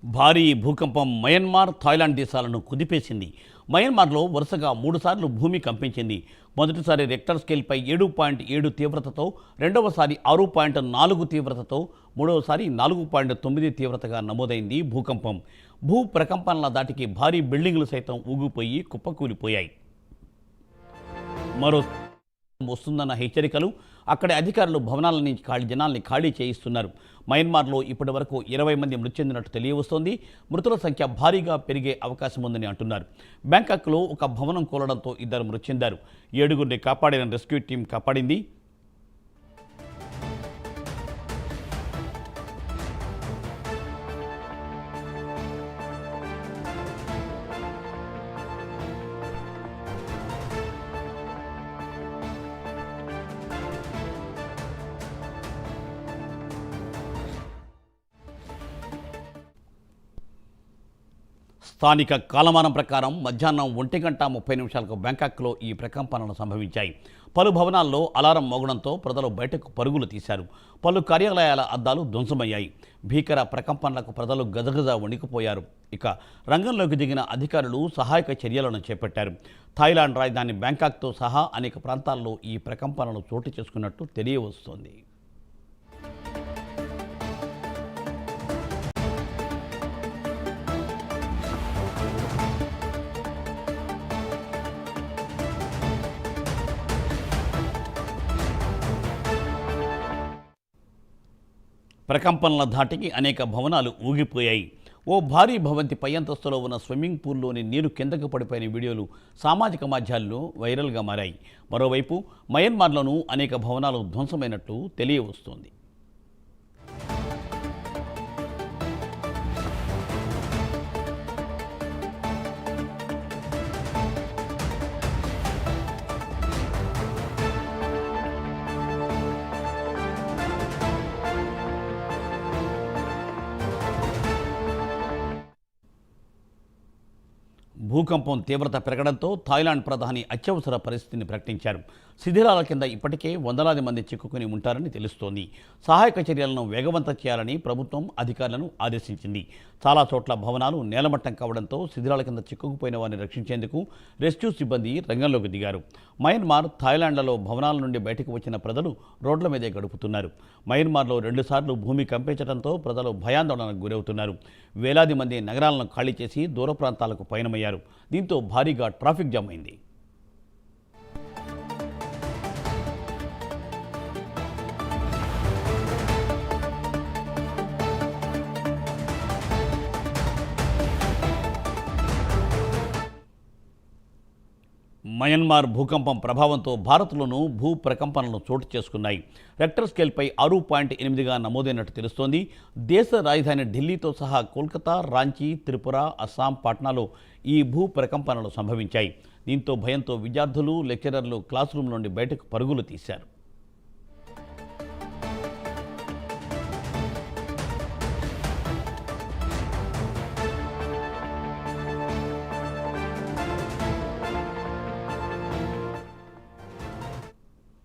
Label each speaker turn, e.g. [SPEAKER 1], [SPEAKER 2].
[SPEAKER 1] భారీ భూకంపం Myanmar, Thailand దేశాలను కుదిపేసింది. మయన్మార్లో వరుసగా 3 సార్లు భూమి కంపించింది. మొదటిసారి రెక్టర్ స్కేల్పై 7.7 తీవ్రతతో, రెండవసారి 6.4 తీవ్రతతో, మూడవసారి 4.9 తీవ్రతగా నమోదైంది భూకంపం. భూ ప్రకంపనల దాటికి భారీ బిల్డింగులు సైతం ఊగిపోయి కుప్పకూలిపోయాయి. మరో వస్తుందన్న హెచ్చరికలు, అక్కడి అధికారులు భవనాల నుంచి జనాల్ని ఖాళీ చేయిస్తున్నారు. మయన్మార్లో ఇప్పటి వరకు 20 మంది మృతి చెందినట్టు తెలియవస్తోంది. మృతుల సంఖ్య భారీగా పెరిగే అవకాశం ఉందని అంటున్నారు. బ్యాంకాక్లో ఒక భవనం కూలడంతో 2 మృతి చెందారు. 7గురిని కాపాడిన రెస్క్యూ టీం కాపాడింది. స్థానిక కాలమానం ప్రకారం మధ్యాహ్నం 1:30 బ్యాంకాక్లో ఈ ప్రకంపనలు సంభవించాయి. పలు భవనాల్లో అలారం మోగడంతో ప్రజలు బయటకు పరుగులు తీశారు. పలు కార్యాలయాల అద్దాలు ధ్వంసమయ్యాయి. భీకర ప్రకంపనలకు ప్రజలు గజగజ వణికిపోయారు. ఇక రంగంలోకి దిగిన అధికారులు సహాయక చర్యలను చేపట్టారు. థాయిలాండ్ రాజధాని బ్యాంకాక్తో సహా అనేక ప్రాంతాల్లో ఈ ప్రకంపనలు చోటు చేసుకున్నట్టు తెలియవస్తోంది. ప్రకంపనల ధాటికి అనేక భవనాలు ఊగిపోయాయి. ఓ భారీ భవంతి పై అంతస్తులో ఉన్న స్విమ్మింగ్ పూల్లోని నీరు కిందకు పడిపోయిన వీడియోలు సామాజిక మాధ్యాల్లో వైరల్గా మారాయి. మరోవైపు మయన్మార్లోనూ అనేక భవనాలు ధ్వంసమైనట్లు తెలియవస్తోంది. భూకంపం తీవ్రత పెరగడంతో థాయిలాండ్ ప్రధాని అత్యవసర పరిస్థితిని ప్రకటించారు. శిథిలాల కింద ఇప్పటికే వందలాది మంది చిక్కుకుని ఉంటారని తెలుస్తోంది. సహాయక చర్యలను వేగవంతం చేయాలని ప్రభుత్వం అధికారులను ఆదేశించింది. చాలా చోట్ల భవనాలు నేలమట్టం కావడంతో శిథిలాల కింద చిక్కుకుపోయిన వారిని రక్షించేందుకు రెస్క్యూ సిబ్బంది రంగంలోకి దిగారు. మయన్మార్, థాయిలాండ్లలో భవనాల నుండి బయటకు వచ్చిన ప్రజలు రోడ్ల మీదే గడుపుతున్నారు. మయన్మార్లో 2 సార్లు భూమి కంపించడంతో ప్రజలు భయాందోళనకు గురవుతున్నారు. వేలాది మంది నగరాలను ఖాళీ చేసి దూర ప్రాంతాలకు పయనమయ్యారు. దీంతో భారీగా ట్రాఫిక్ జామ్ అయింది. మయన్మార్ భూకంపం ప్రభావంతో భారత్లోనూ భూ ప్రకంపనలు చోటు చేసుకున్నాయి. రెక్టర్ స్కేల్పై 6.8గా నమోదైనట్టు తెలుస్తోంది. దేశ రాజధాని ఢిల్లీతో సహా కోల్కతా, రాంచీ, త్రిపుర, అస్సాం, పాట్నాలో ఈ భూ ప్రకంపనలు సంభవించాయి. దీంతో భయంతో విద్యార్థులు, లెక్చరర్లు క్లాస్ రూమ్ నుండి బయటకు పరుగులు తీశారు.